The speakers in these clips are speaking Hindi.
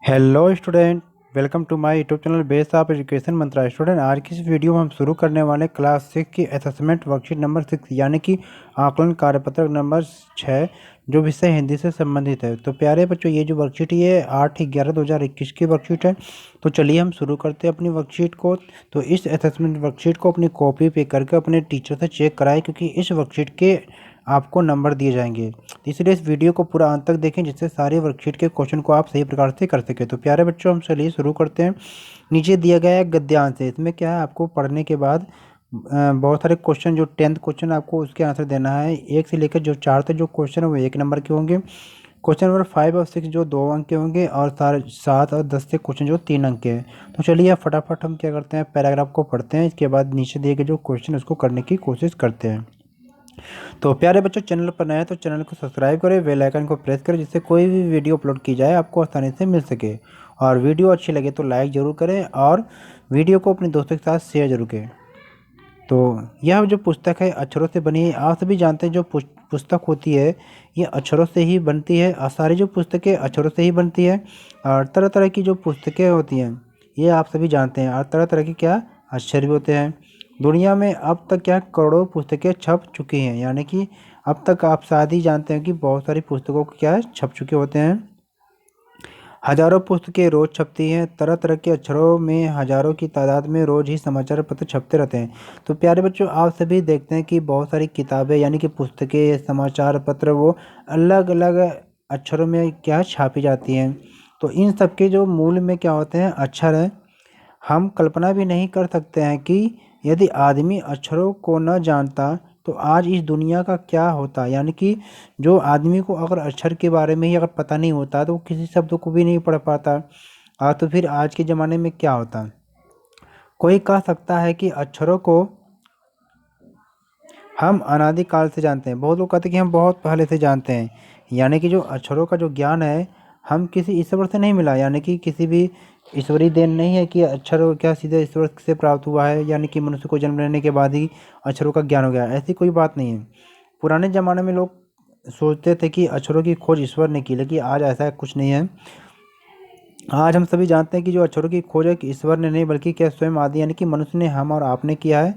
Hello student, welcome to my YouTube channel based of education मंत्रालय। स्टूडेंट, आज की इस वीडियो में हम शुरू करने वाले क्लास 6 की असेसमेंट वर्कशीट नंबर 6 यानी कि आकलन कार्यपत्रक नंबर 6, जो विषय हिंदी से संबंधित है। तो प्यारे बच्चों, ये जो वर्कशीट ये 8/11/2021 की वर्कशीट है। तो चलिए हम शुरू करते हैं अपनी वर्कशीट को। तो इस असेसमेंट वर्कशीट को अपनी कॉपी पे करके अपने टीचर से चेक कराएं, क्योंकि इस वर्कशीट के आपको नंबर दिए जाएंगे। इसलिए इस वीडियो को पूरा अंत तक देखें, जिससे सारे वर्कशीट के क्वेश्चन को आप सही प्रकार से कर सकें। तो प्यारे बच्चों, हम चलिए शुरू करते हैं। नीचे दिया गया है गद्यांश है। इसमें क्या है, आपको पढ़ने के बाद बहुत सारे क्वेश्चन, जो 10th क्वेश्चन आपको उसके आंसर देना है। 1 से लेकर जो 4 तक जो क्वेश्चन है वो 1 नंबर के होंगे। क्वेश्चन नंबर 5 और 6 जो 2 अंक के होंगे, और 7 और 10 से क्वेश्चन जो 3 अंक के हैं। तो चलिए फटाफट हम क्या करते हैं, पैराग्राफ को पढ़ते हैं। इसके बाद नीचे दिए गए जो क्वेश्चन उसको करने की कोशिश करते हैं। तो प्यारे बच्चों, चैनल पर नए हैं तो चैनल को सब्सक्राइब करें, बेल आइकन को प्रेस करें, जिससे कोई भी वीडियो अपलोड की जाए आपको आसानी से मिल सके। और वीडियो अच्छी लगे तो लाइक ज़रूर करें, और वीडियो को अपने दोस्तों के साथ शेयर जरूर करें। तो यह जो पुस्तक है अक्षरों से बनी है। आप सभी जानते हैं जो पुस्तक होती है ये अक्षरों से ही बनती है, और सारी जो पुस्तकें अक्षरों से ही बनती है। और तरह तरह की जो पुस्तकें होती हैं ये आप सभी जानते हैं, और तरह तरह के क्या अक्षर भी होते हैं। दुनिया में अब तक क्या करोड़ों पुस्तकें छप चुकी हैं, यानी कि अब तक आप शायद ही जानते हैं कि बहुत सारी पुस्तकों को क्या छप चुके होते हैं। हजारों पुस्तकें रोज छपती हैं, तरह तरह के अक्षरों में हजारों की तादाद में रोज ही समाचार पत्र छपते रहते हैं। तो प्यारे बच्चों, आप सभी देखते हैं कि बहुत सारी किताबें यानी कि पुस्तकें, समाचार पत्र वो अलग अलग अक्षरों में क्या छापी जाती हैं। तो इन सब के जो मूल में क्या होते हैं, अक्षर है। हम कल्पना भी नहीं कर सकते हैं कि यदि आदमी अक्षरों को न जानता तो आज इस दुनिया का क्या होता। यानी कि जो आदमी को अगर अक्षर के बारे में ही अगर पता नहीं होता तो वो किसी शब्द को भी नहीं पढ़ पाता। तो फिर आज के ज़माने में क्या होता। कोई कह सकता है कि अक्षरों को हम अनादिकाल से जानते हैं। बहुत लोग कहते हैं कि हम बहुत पहले से जानते हैं। यानी कि जो अक्षरों का जो ज्ञान है हम किसी ईश्वर से नहीं मिला, यानी कि किसी भी ईश्वरीय देन नहीं है कि अक्षर क्या सीधे ईश्वर से प्राप्त हुआ है, यानी कि मनुष्य को जन्म लेने के बाद ही अक्षरों का ज्ञान हो गया। ऐसी कोई बात नहीं है। पुराने ज़माने में लोग सोचते थे कि अक्षरों की खोज ईश्वर ने की, लेकिन आज ऐसा कुछ नहीं है। आज हम सभी जानते हैं कि जो अक्षरों की खोज है कि ईश्वर ने नहीं, बल्कि क्या स्वयं आदि यानी कि मनुष्य ने, हम और आपने किया है।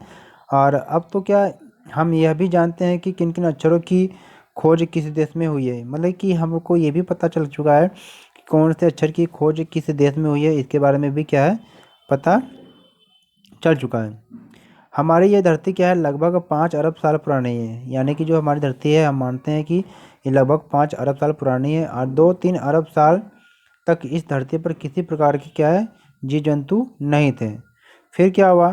और अब तो क्या हम यह भी जानते हैं कि किन किन अक्षरों की खोज किस देश में हुई है। मतलब कि हमको ये भी पता चल चुका है कि कौन से अक्षर की खोज किस देश में हुई है, इसके बारे में भी क्या है पता चल चुका है। हमारी ये धरती क्या है, लगभग 5 अरब साल पुरानी है। यानी कि जो हमारी धरती है हम मानते हैं कि ये लगभग 5 अरब साल पुरानी है, और 2-3 अरब साल तक इस धरती पर किसी प्रकार की क्या है जीव जंतु नहीं थे। फिर क्या हुआ,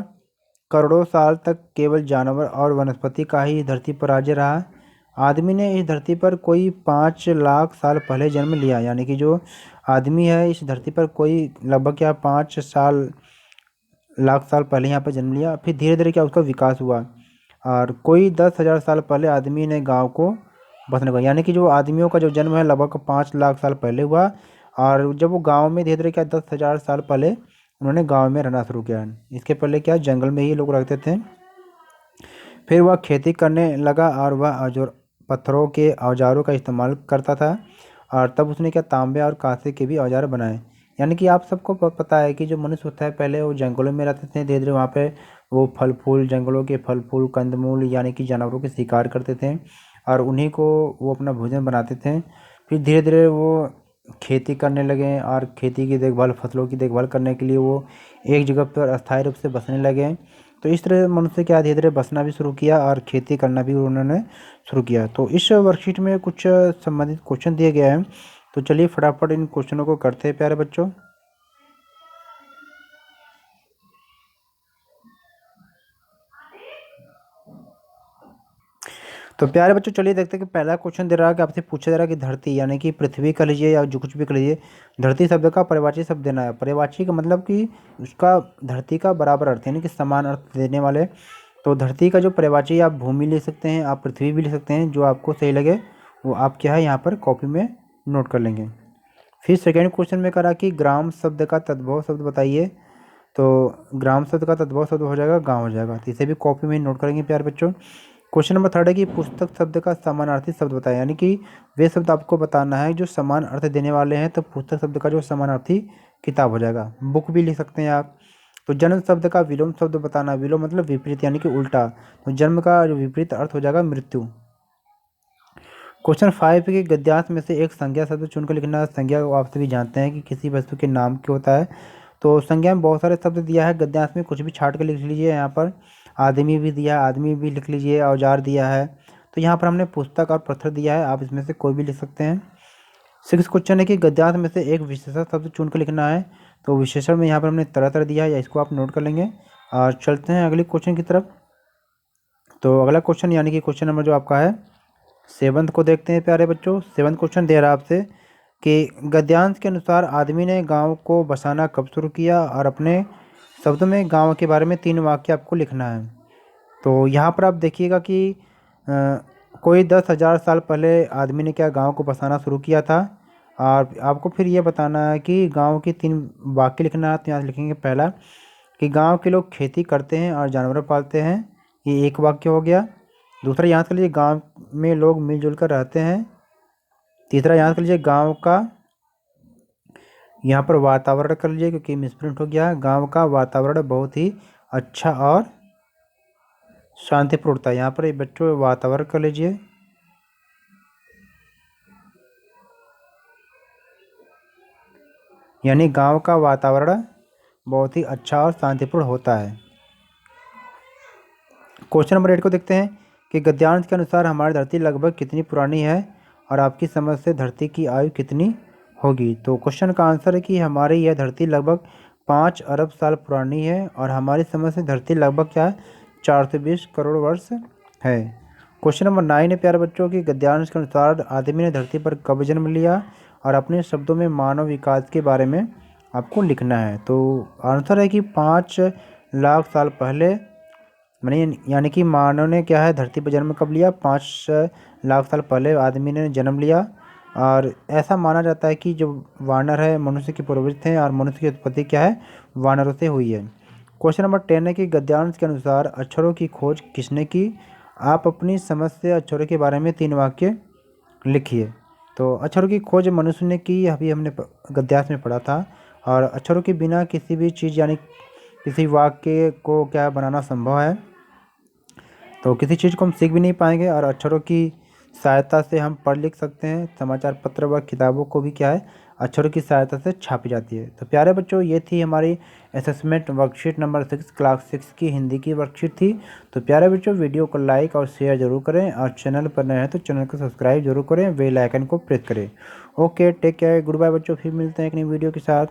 करोड़ों साल तक केवल जानवर और वनस्पति का ही इस धरती पर राज्य रहा। आदमी ने इस धरती पर कोई 5 लाख साल पहले जन्म लिया। यानी कि जो आदमी है इस धरती पर कोई लगभग क्या 5 लाख साल पहले यहाँ पर जन्म लिया। फिर धीरे धीरे क्या उसका विकास हुआ, और कोई 10,000 साल पहले आदमी ने गांव को बसने लगा। यानी कि जो आदमियों का जो जन्म है लगभग 5 लाख साल पहले हुआ, और जब वो गांव में धीरे धीरे क्या 10,000 साल पहले उन्होंने गांव में रहना शुरू किया। इसके पहले क्या जंगल में ही लोग रहते थे। फिर वह खेती करने लगा, और वह पत्थरों के औजारों का इस्तेमाल करता था। और तब उसने क्या तांबे और कांसे के भी औजार बनाए। यानी कि आप सबको पता है कि जो मनुष्य होता है पहले वो जंगलों में रहते थे। धीरे धीरे वहाँ पे वो फल फूल, जंगलों के फल फूल, कंदमूल यानी कि जानवरों के शिकार करते थे, और उन्हीं को वो अपना भोजन बनाते थे। फिर धीरे धीरे वो खेती करने लगे, और खेती की देखभाल, फसलों की देखभाल करने के लिए वो एक जगह पर अस्थायी रूप से बसने लगे। तो इस तरह मनुष्य क्या धीरे धीरे बसना भी शुरू किया, और खेती करना भी उन्होंने शुरू किया। तो इस वर्कशीट में कुछ संबंधित क्वेश्चन दिए गए हैं। तो चलिए फटाफट इन क्वेश्चनों को करते हैं प्यारे बच्चों। तो प्यारे बच्चों चलिए देखते हैं कि पहला क्वेश्चन दे रहा है कि आपसे पूछा जा रहा है कि धरती यानी कि पृथ्वी का लीजिए या जो कुछ भी कर लीजिए, धरती शब्द का पर्यायवाची शब्द देना है। पर्यायवाची का मतलब कि उसका धरती का बराबर अर्थ यानी कि समान अर्थ देने वाले। तो धरती का जो पर्यायवाची आप भूमि ले सकते हैं, आप पृथ्वी भी ले सकते हैं, जो आपको सही लगे वो आप क्या है यहाँ पर कॉपी में नोट कर लेंगे। फिर सेकेंड क्वेश्चन में करा कि ग्राम शब्द का तद्भव शब्द बताइए। तो ग्राम शब्द का तद्भव शब्द हो जाएगा गाँव हो जाएगा। तो इसे भी कॉपी में नोट करेंगे प्यारे बच्चों। क्वेश्चन नंबर 3 है कि पुस्तक शब्द का समानार्थी शब्द बताएं, यानी कि वे शब्द आपको बताना है जो समान अर्थ देने वाले हैं। तो पुस्तक शब्द का जो समानार्थी किताब हो जाएगा, बुक भी लिख सकते हैं आप। तो जन्म शब्द का विलोम शब्द बताना, विलोम मतलब विपरीत यानी कि उल्टा, तो जन्म का जो विपरीत अर्थ हो जाएगा मृत्यु। क्वेश्चन 5 के गद्यांश में से एक संज्ञा शब्द चुनकर लिखना। संज्ञा को आप सभी जानते हैं कि किसी वस्तु के नाम के होता है। तो संज्ञा में बहुत सारे शब्द दिया है, गद्यांश में कुछ भी छाट कर लिख लीजिए। यहाँ पर आदमी भी दिया है, आदमी भी लिख लीजिए, औजार दिया है। तो यहाँ पर हमने पुस्तक और पत्थर दिया है, आप इसमें से कोई भी लिख सकते हैं। 6 क्वेश्चन है कि गद्यांश में से एक विशेषण शब्द चुनकर लिखना है। तो विशेषण में यहाँ पर हमने तरह तरह दिया है, या इसको आप नोट कर लेंगे। और चलते हैं अगले क्वेश्चन की तरफ। तो अगला क्वेश्चन यानी कि क्वेश्चन नंबर जो आपका है 7 को देखते हैं प्यारे बच्चों। 7 क्वेश्चन दे रहा है आपसे कि गद्यांश के अनुसार आदमी ने गांव को बसाना कब शुरू किया, और अपने शब्दों में गांव के बारे में 3 वाक्य आपको लिखना है। तो यहाँ पर आप देखिएगा कि कोई 10,000 साल पहले आदमी ने क्या गांव को बसाना शुरू किया था। और आपको फिर ये बताना है कि गांव की 3 वाक्य लिखना है। तो यहाँ लिखेंगे पहला कि गांव के लोग खेती करते हैं और जानवर पालते हैं, ये एक वाक्य हो गया। दूसरा याद कर लीजिए गांव में लोग मिलजुल कर रहते हैं। तीसरा याद कर लीजिए गांव का, यहाँ पर वातावरण कर लीजिए क्योंकि मिसप्रिंट हो गया। गांव का वातावरण बहुत ही अच्छा और शांतिपूर्ण था, यहाँ पर ये बच्चों वातावरण कर लीजिए। यानी गांव का वातावरण बहुत ही अच्छा और शांतिपूर्ण होता है। क्वेश्चन नंबर 8 को देखते हैं कि गद्यांश के अनुसार हमारी धरती लगभग कितनी पुरानी है, और आपकी समझ से धरती की आयु कितनी होगी। तो क्वेश्चन का आंसर है कि हमारी यह धरती लगभग 5 अरब साल पुरानी है, और हमारी समझ से धरती लगभग क्या है 420 करोड़ वर्ष है। क्वेश्चन नंबर 9 है प्यारे बच्चों की गद्यांश के अनुसार आदमी ने धरती पर कब जन्म लिया, और अपने शब्दों में मानव विकास के बारे में आपको लिखना है। तो आंसर है कि 5 लाख साल पहले, यानी कि मानव ने क्या है धरती पर जन्म कब लिया, 5 लाख साल पहले आदमी ने जन्म लिया। और ऐसा माना जाता है कि जो वानर है मनुष्य के पूर्वज थे, और मनुष्य की उत्पत्ति क्या है वानरों से हुई है। क्वेश्चन नंबर 10 है कि गद्यांश के अनुसार अक्षरों की खोज किसने की। आप अपनी समझ से अक्षरों के बारे में 3 वाक्य लिखिए। तो अक्षरों की खोज मनुष्य ने की, अभी हमने गद्यांश में पढ़ा था। और अक्षरों के बिना किसी भी चीज़ यानी किसी वाक्य को क्या बनाना संभव है। तो किसी चीज़ को हम सीख भी नहीं पाएंगे, और अक्षरों की सहायता से हम पढ़ लिख सकते हैं। समाचार पत्र व किताबों को भी क्या है अक्षरों की सहायता से छापी जाती है। तो प्यारे बच्चों ये थी हमारी असेसमेंट वर्कशीट नंबर 6 क्लास 6 की हिंदी की वर्कशीट थी। तो प्यारे बच्चों वीडियो को लाइक और शेयर जरूर करें, और चैनल पर नए हैं तो चैनल को सब्सक्राइब जरूर करें, बेल आइकन को प्रेस करें। Okay take care, good bye बच्चों, फिर मिलते हैं एक नई वीडियो के साथ।